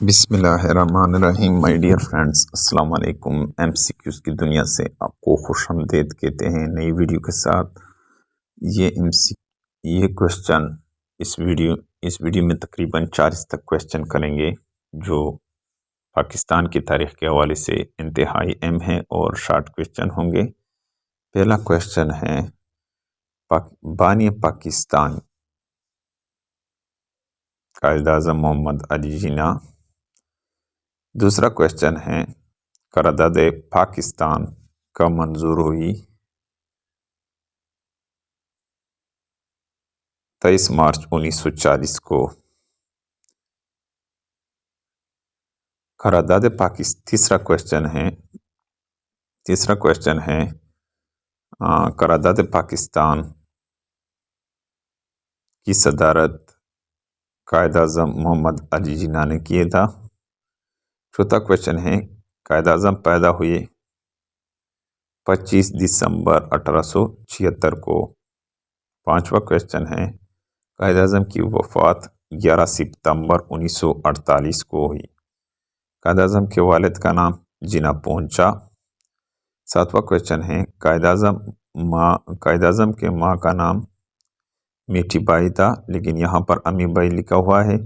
بسم اللہ الرحمن الرحیم مائی ڈیئر فرینڈز، السلام علیکم۔ ایم سی کیوز کی دنیا سے آپ کو خوش آمدید کہتے ہیں نئی ویڈیو کے ساتھ۔ یہ کوشچن اس ویڈیو میں تقریباً 40 تک کوشچن کریں گے، جو پاکستان کی تاریخ کے حوالے سے انتہائی اہم ہیں اور شارٹ کوشچن ہوں گے۔ پہلا کوشچن ہے بانی پاکستان قائد اعظم محمد علی جناح۔ دوسرا کوشچن ہے قرارداد پاکستان کب منظور ہوئی؟ 23 مارچ 1940 کو۔ قرارداد پاکستان تیسرا کوشچن ہے قرارداد پاکستان کی صدارت قائد اعظم محمد علی جناح نے کیا تھا۔ چوتھا کوشچن ہے قائد اعظم پیدا ہوئے 25 دسمبر 1876 کو۔ پانچواں کوشچن ہے قائد اعظم کی وفات 11 ستمبر 1948 کو ہوئی۔ قائد اعظم کے والد کا نام جناح پونچا۔ ساتواں کوشچن ہے قائد اعظم کے ماں کا نام میٹھی بائی تھا، لیکن یہاں پر امی بائی لکھا ہوا ہے۔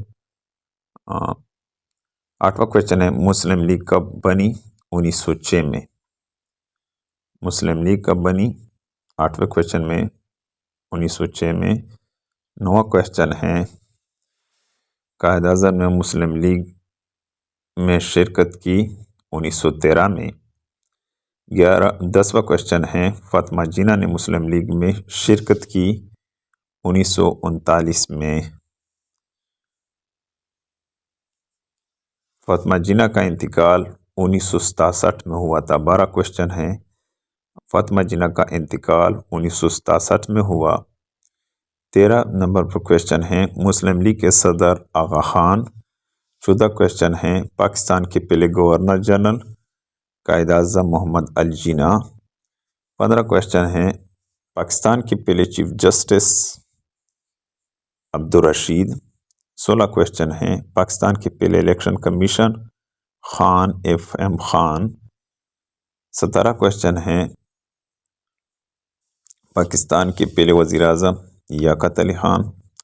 آٹھواں کوشچن ہے مسلم لیگ کب بنی؟ 1906 میں۔ مسلم لیگ کب بنی؟ آٹھویں کوشچن میں 1906 میں۔ نواں کوشچن ہے قائد اعظم نے مسلم لیگ میں شرکت کی 1913 میں۔ 10واں کوشچن ہے فاطمہ جناح نے مسلم لیگ میں شرکت کی 1939 میں۔ فاطمہ جناح کا انتقال 1967 میں ہوا تھا۔ 12 کوشچن ہے فاطمہ جناح کا انتقال 1967 میں ہوا۔ 13 نمبر پر کوشچن ہے مسلم لیگ کے صدر آغا خان۔ 14 کوشچن ہے پاکستان کے پہلے گورنر جنرل قائد اعظم محمد علی جناح۔ 15 کوشچن ہے پاکستان کے پہلے چیف جسٹس عبدالرشید۔ 16 کوشچن ہے پاکستان کے پہلے election commission Khan F M Khan. 17 question ہے پاکستان کے پہلے وزیر اعظم لیاقت علی خان۔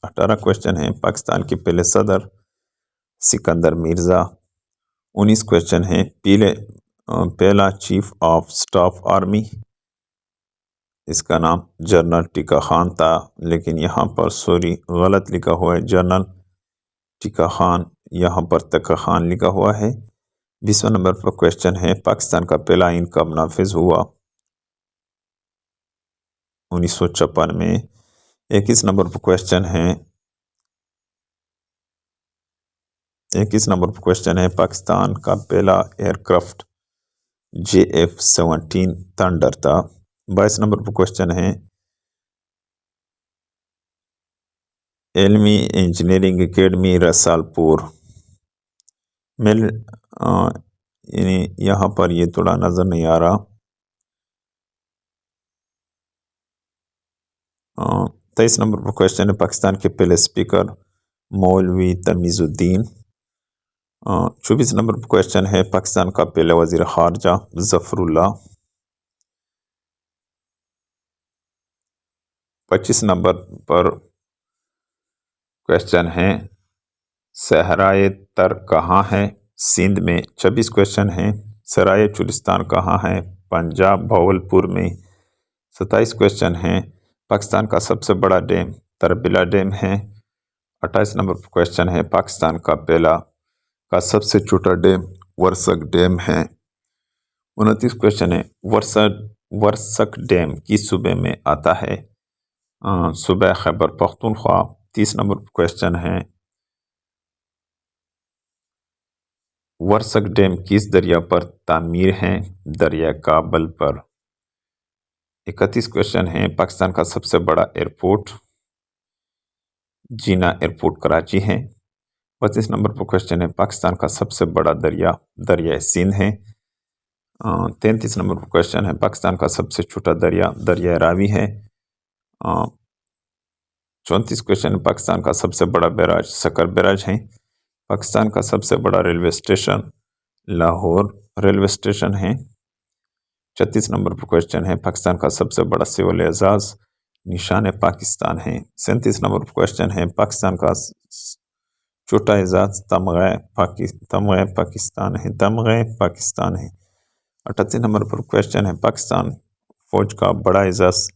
18 کوشچن ہے پاکستان کے پہلے صدر سکندر مرزا۔ 19 کوشچن ہے پہلا چیف آف سٹاف آرمی، اس کا نام جنرل ٹیکا خان تھا، لیکن یہاں پر غلط لکھا ہوا ہے، جنرل ٹیکا خان، یہاں پر تکا خان لکھا ہوا ہے۔ 20واں نمبر پر کوشچن ہے پاکستان کا پہلا آئین کب نافذ ہوا؟ 1956 میں۔ 21 نمبر پر کوشچن ہے پاکستان کا پہلا ایئر کرافٹ JF-17 تھنڈر تھا۔ 22 نمبر پر کوشچن ہے علمی انجینئرنگ اکیڈمی رسالپور۔ یہاں پر یہ تھوڑا نظر نہیں آ رہا۔ 23 نمبر پر کوشچن ہے پاکستان کے پہلے اسپیکر مولوی تمیز الدین۔ 24 نمبر پر کوشچن ہے پاکستان کا پہلا وزیر خارجہ ظفر اللہ۔ 25 نمبر پر کوشچن ہے صحرائے تر کہاں ہے؟ سندھ میں۔ 26 کوشچن ہے سرائے چولستان کہاں ہے؟ پنجاب بھاولپور میں۔ 27 کوشچن ہے پاکستان کا سب سے بڑا ڈیم تربیلا ڈیم ہے۔ 28 نمبر پر کوشچن ہے پاکستان کا سب سے چھوٹا ڈیم ورسک ڈیم ہے۔ 29 کوشچن ہے ورسک ڈیم کس صوبے میں آتا ہے؟ صوبہ خیبر پختونخوا۔ 30 نمبر پر کوشچن ہے ورسک ڈیم کس دریا پر تعمیر ہے؟ دریا کابل پر۔ 31 کوشچن ہے پاکستان کا سب سے بڑا ایئرپورٹ جینا ایئرپورٹ کراچی ہے۔ 32 نمبر پر کوشچن ہے پاکستان کا سب سے بڑا دریا دریائے سندھ ہے۔ 33 نمبر پر کوشچن ہے پاکستان کا سب سے چھوٹا دریا دریائے راوی ہے۔ 34 کوشچن ہے پاکستان کا سب سے بڑا بیراج سکر بیراج ہے۔ پاکستان کا سب سے بڑا railway station Lahore railway station ہے۔ 36 نمبر پر کوشچن ہے پاکستان کا سب سے بڑا سول اعزاز نشان پاکستان ہے۔ 37 نمبر پر کوشچن ہے پاکستان کا چھوٹا اعزاز تمغہ پاکستان ہے۔ تمغہ پاکستان ہے۔ 38 نمبر پر کوشچن ہے پاکستان فوج کا بڑا اعزاز